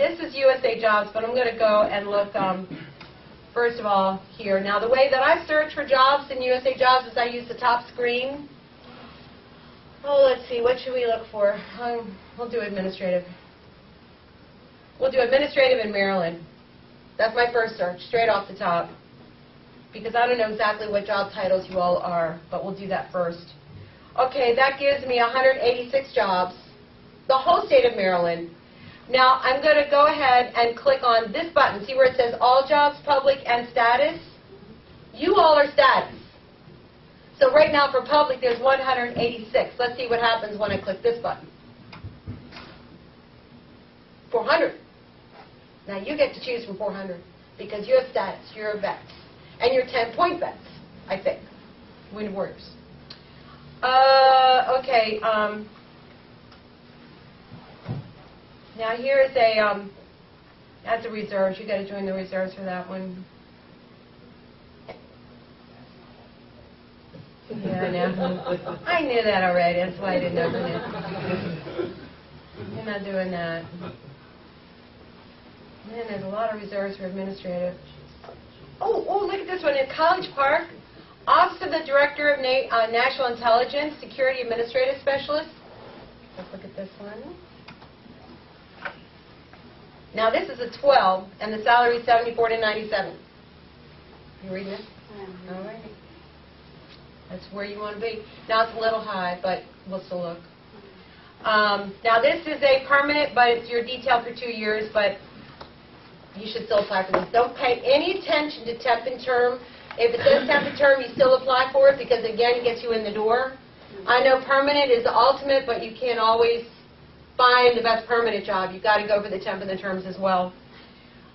this is USA Jobs, but I'm going to go and look, first of all, here. Now, the way that I search for jobs in USA Jobs is I use the top screen. Oh, let's see. What should we look for? We'll do administrative. We'll do administrative in Maryland. That's my first search, straight off the top. Because I don't know exactly what job titles you all are, but we'll do that first. Okay, that gives me 186 jobs, the whole state of Maryland. Now, I'm going to go ahead and click on this button. See where it says All Jobs, Public, and Status? You all are status. So right now for public, there's 186. Let's see what happens when I click this button. 400. Now, you get to choose from 400 because you're status, you're a vet. And you're 10-point vets, I think. Wounded warriors. Okay. Now here's a, that's a reserves. You got to join the reserves for that one. Yeah, I know. I knew that already. That's why I didn't open it. I'm not doing that. Man, there's a lot of reserves for administrative. Oh, look at this one. In College Park, Office of the Director of National Intelligence, Security Administrative Specialist. Let's look at this one. Now, this is a 12, and the salary is 74 to 97. You reading this? All right. That's where you want to be. Now, it's a little high, but we'll still look. Now, this is a permanent, but it's your detail for 2 years, but you should still apply for this. Don't pay any attention to temp and term. If it says temp and term, you still apply for it because, again, it gets you in the door. I know permanent is the ultimate, but you can't always find the best permanent job. You've got to go for the temp and the terms as well.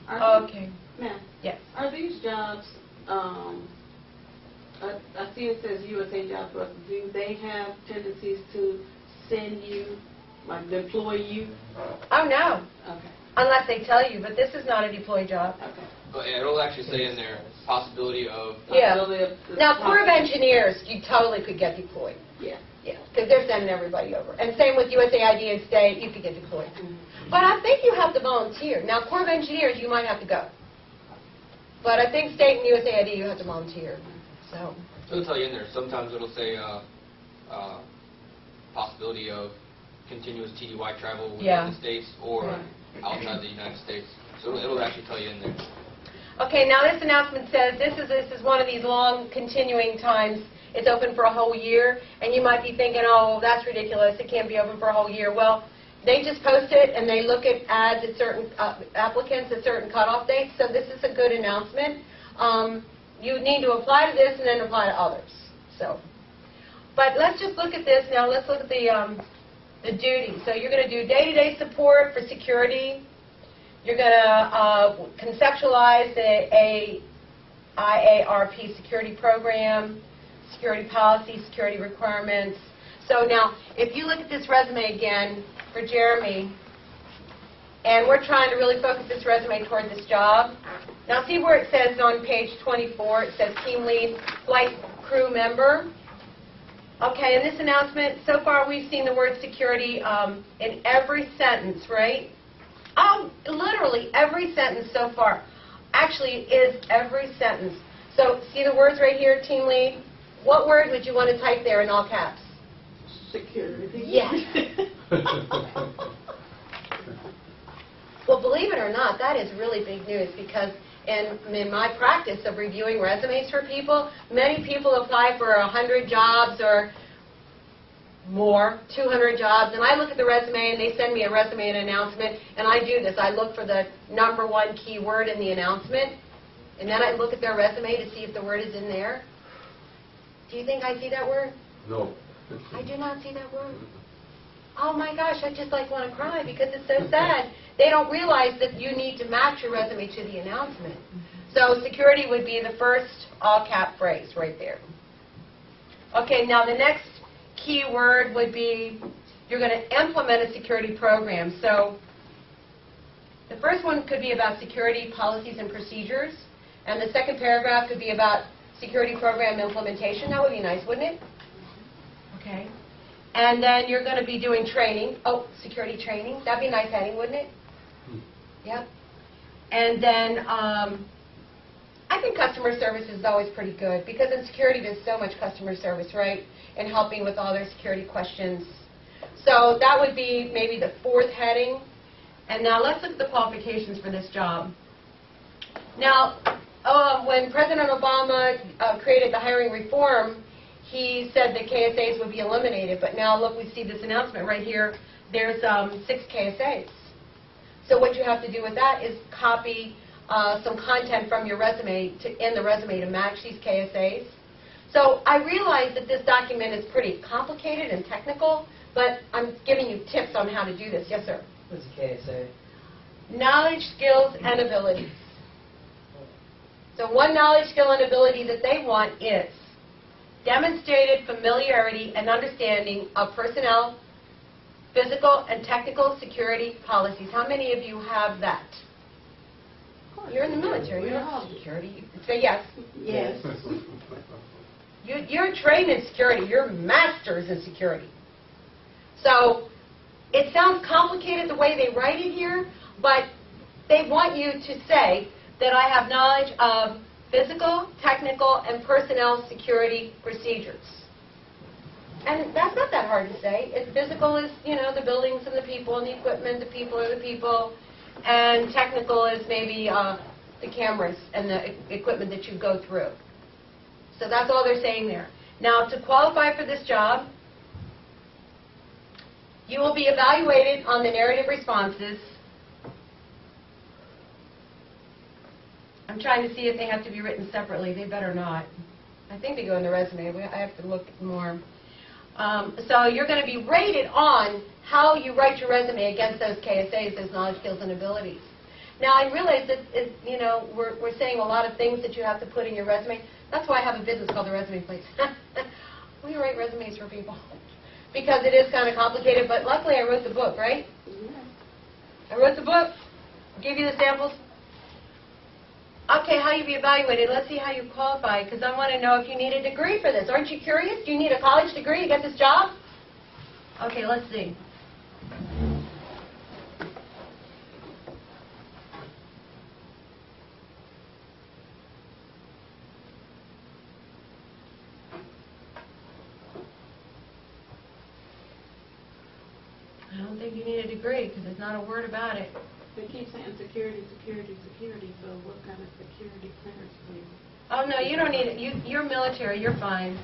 Okay. Ma'am. Yes. Are these jobs, I see it says USAJobs.gov. Do they have tendencies to send you, like deploy you? Oh, no. Okay. Unless they tell you, but this is not a deploy job. Okay. But it'll actually say in there possibility of. Yeah. Possibility Now, Corps of Engineers, you totally could get deployed. Yeah. Yeah, because they're sending everybody over. And same with USAID and state, you could get deployed. But I think you have to volunteer. Now, Corps of Engineers, you might have to go. But I think state and USAID, you have to volunteer. So It'll tell you in there. Sometimes it'll say possibility of continuous TDY travel within the states or outside the United States. So it'll actually tell you in there. okay, now this announcement says this is one of these long continuing times. It's open for a whole year, and you might be thinking, oh, that's ridiculous. It can't be open for a whole year. Well, they just post it, and they look at ads at certain applicants at certain cutoff dates, so this is a good announcement. You need to apply to this and then apply to others. So, but let's just look at this now. Let's look at the duties. So you're going to do day-to-day support for security. You're going to conceptualize the IARP security program, security policy, security requirements. So now, if you look at this resume again for Jeremy, and we're trying to really focus this resume toward this job. Now see where it says on page 24, it says team lead, flight crew member. Okay, in this announcement, so far we've seen the word security in every sentence, right? Oh, literally every sentence so far. Actually, it is every sentence. So see the words right here, team lead? What word would you want to type there in all caps? Security. Yes. Well, believe it or not, that is really big news because in my practice of reviewing resumes for people, many people apply for 100 jobs or more, 200 jobs, and I look at the resume and they send me a resume and announcement, and I do this. I look for the #1 keyword in the announcement, and then I look at their resume to see if the word is in there. Do you think I see that word? No. I do not see that word. Oh my gosh, I just like want to cry because it's so sad. They don't realize that you need to match your resume to the announcement. So security would be the first all-cap phrase right there. Okay, now the next key word would be you're going to implement a security program. So the first one could be about security policies and procedures, and the second paragraph could be about security program implementation. That would be nice, wouldn't it? Okay. And then you're going to be doing training. Oh, security training. That'd be a nice heading, wouldn't it? Yep. And then I think customer service is always pretty good because in security there's so much customer service, right? And helping with all their security questions. So that would be maybe the fourth heading. And now let's look at the qualifications for this job. Now, when President Obama created the hiring reform, he said that KSAs would be eliminated. But now look, we see this announcement right here. There's 6 KSAs. So what you have to do with that is copy some content from your resume in the resume to match these KSAs. So I realize that this document is pretty complicated and technical, but I'm giving you tips on how to do this. Yes, sir? What's a KSA? Knowledge, skills, and abilities. So one knowledge, skill, and ability that they want is demonstrated familiarity and understanding of personnel, physical, and technical security policies. How many of you have that? You're in the military. You don't have security. Say yes. Yes. You're trained in security. You're masters in security. So it sounds complicated the way they write it here, but they want you to say that I have knowledge of physical, technical, and personnel security procedures. And that's not that hard to say. Physical is, the buildings and the people and the equipment, the people are the people, and technical is maybe the cameras and the equipment that you go through. So that's all they're saying there. Now, to qualify for this job, you will be evaluated on the narrative responses. I'm trying to see if they have to be written separately. They better not. I think they go in the resume. I have to look more. So you're going to be rated on how you write your resume against those KSAs, those knowledge, skills, and abilities. Now, I realize that, we're saying a lot of things that you have to put in your resume. That's why I have a business called the Resume Place. We write resumes for people because it is kind of complicated, but luckily I wrote the book, right? I wrote the book, gave you the samples. Okay, how you be evaluated? Let's see how you qualify, because I want to know if you need a degree for this. Aren't you curious? Do you need a college degree to get this job? Okay, let's see. I don't think you need a degree, because there's not a word about it. They keep saying security, security, security, so what kind of security clearance do you? Oh, no, you don't need it. You're military. You're fine.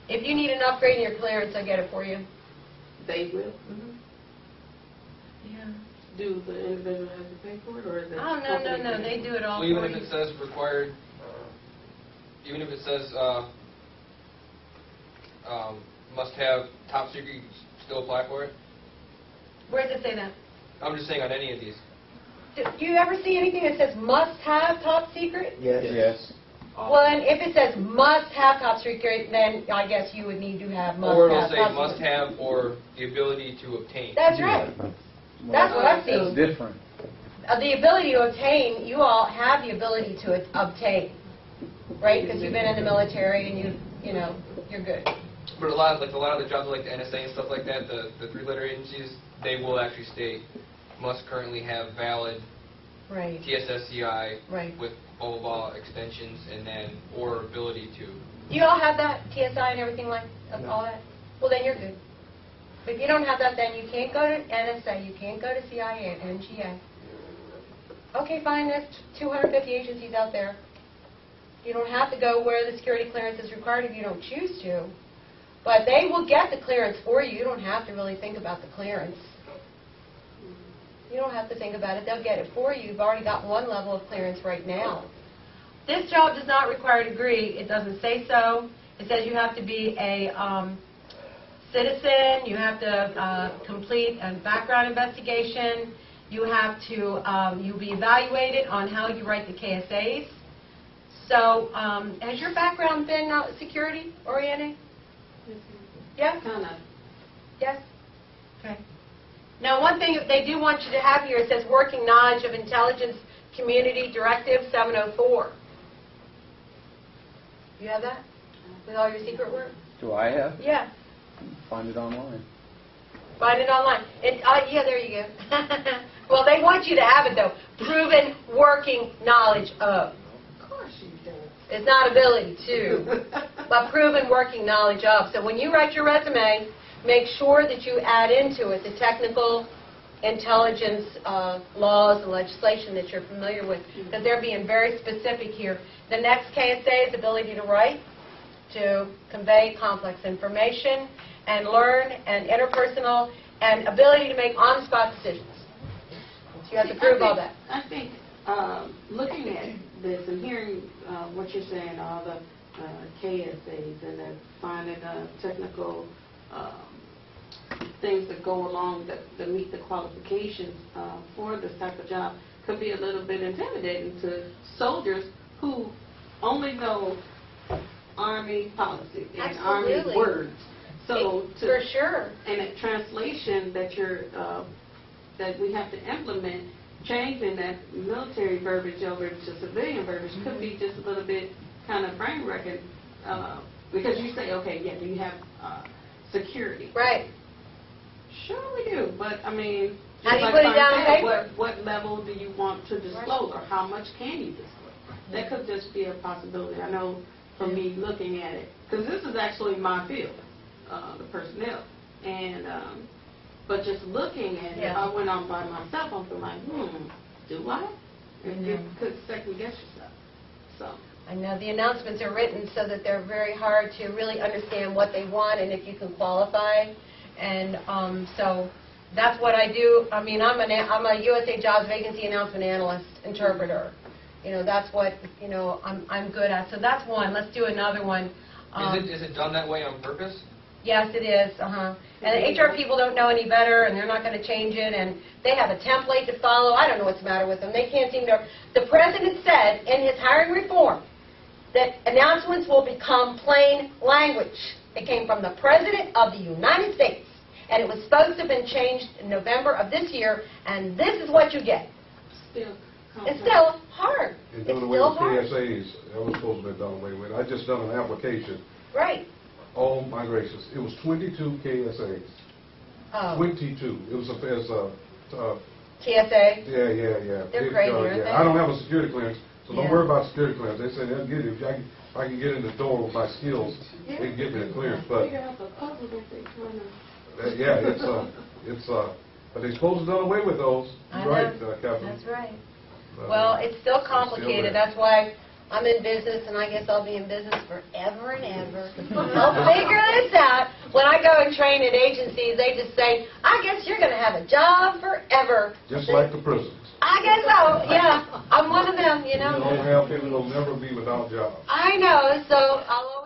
If you need an upgrade in your clearance, I'll get it for you. They will? Mm-hmm. Yeah. Do the individual have to pay for it, or is it? Oh, no. They do it all Well, for even you. if it says required, even if it says must have top secret, you can still apply for it? Where does it say that? I'm just saying on any of these. Do you ever see anything that says must have top secret? Yes. Well, and if it says must have top secret, then I guess you would need to have must Or have it'll say top must secret. have or the ability to obtain. That's right. That's what I've That's seen. different. The ability to obtain, you all have the ability to obtain, right? Because you've been in the military and you're good. But a lot of the jobs like the NSA and stuff like that, the three-letter agencies, they will actually state must currently have valid Right. TSSCI Right. with blah blah blah extensions, and then or ability to. Do you all have that, TSI and everything like all that? Well, then you're good. But if you don't have that, then you can't go to NSA, you can't go to CIA and NGA. Okay, fine, there's 250 agencies out there. You don't have to go where the security clearance is required if you don't choose to. But they will get the clearance for you. You don't have to really think about the clearance. You don't have to think about it. They'll get it for you. You've already got one level of clearance right now. This job does not require a degree. It doesn't say so. It says you have to be a citizen. You have to complete a background investigation. You have to you'll be evaluated on how you write the KSAs. So has your background been security oriented? Yes? Kind of. Yes? Okay. Now, one thing they do want you to have here, it says working knowledge of Intelligence Community Directive 704. You have that? With all your secret work? Do I have? Yeah. Find it online. Find it online. Yeah, there you go. Well, they want you to have it, though. Proven working knowledge of. Of course you do. It's not ability to, but proven working knowledge of. So when you write your resume, make sure that you add into it the technical intelligence laws and legislation that you're familiar with, because they're being very specific here. The next KSA is ability to write, to convey complex information, and learn, and interpersonal, and ability to make on-the-spot decisions. So you have to prove all that. I think looking at this and hearing what you're saying, all the KSAs and the finding technical things that go along that meet the qualifications for this type of job could be a little bit intimidating to soldiers who only know Army policy and Army words. So for sure. And a translation that that we have to implement, changing that military verbiage over to civilian verbiage could be just a little bit kind of brain wrecking because you say, okay, yeah, do you have security? Right. Sure we do, but I mean, how do you like put it down on paper? What level do you want to disclose, or how much can you disclose? That could just be a possibility. I know from me looking at it, because this is actually my field, the personnel, and but just looking at it, if I went on by myself, I'm like, do I? And you could second guess yourself. So. I know the announcements are written so that they're very hard to really understand what they want and if you can qualify. And so that's what I do. I mean, I'm a USA Jobs vacancy announcement analyst, interpreter. You know, that's what, you know, I'm good at. So that's one. Let's do another one. Is it done that way on purpose? Yes, it is. And the HR people don't know any better, and they're not going to change it, and they have a template to follow. I don't know what's the matter with them. They can't seem to. The President said in his hiring reform that announcements will become plain language. It came from the President of the United States, and it was supposed to have been changed in November of this year, and this is what you get. It's still hard. And done away with KSAs, that was supposed to be done away with. I just done an application. Right. Oh my gracious, it was 22 KSAs. Oh. 22. It was TSA? Yeah. They're crazy, aren't they? I don't have a security clearance, so don't worry about security clearance. They say they'll get it. If I can get in the door with my skills, they can get me the clearance. But but they're supposed to done away with those. You're right, Kathyrn. That's right. Well, it's still complicated. That's why I'm in business, and I guess I'll be in business forever and ever. I'll figure this out. When I go and train at agencies, they just say, I guess you're going to have a job forever. Just like the prisons. I guess so, yeah. I'm one of them, you know. You don't have people who will never be without jobs. I know, so I'll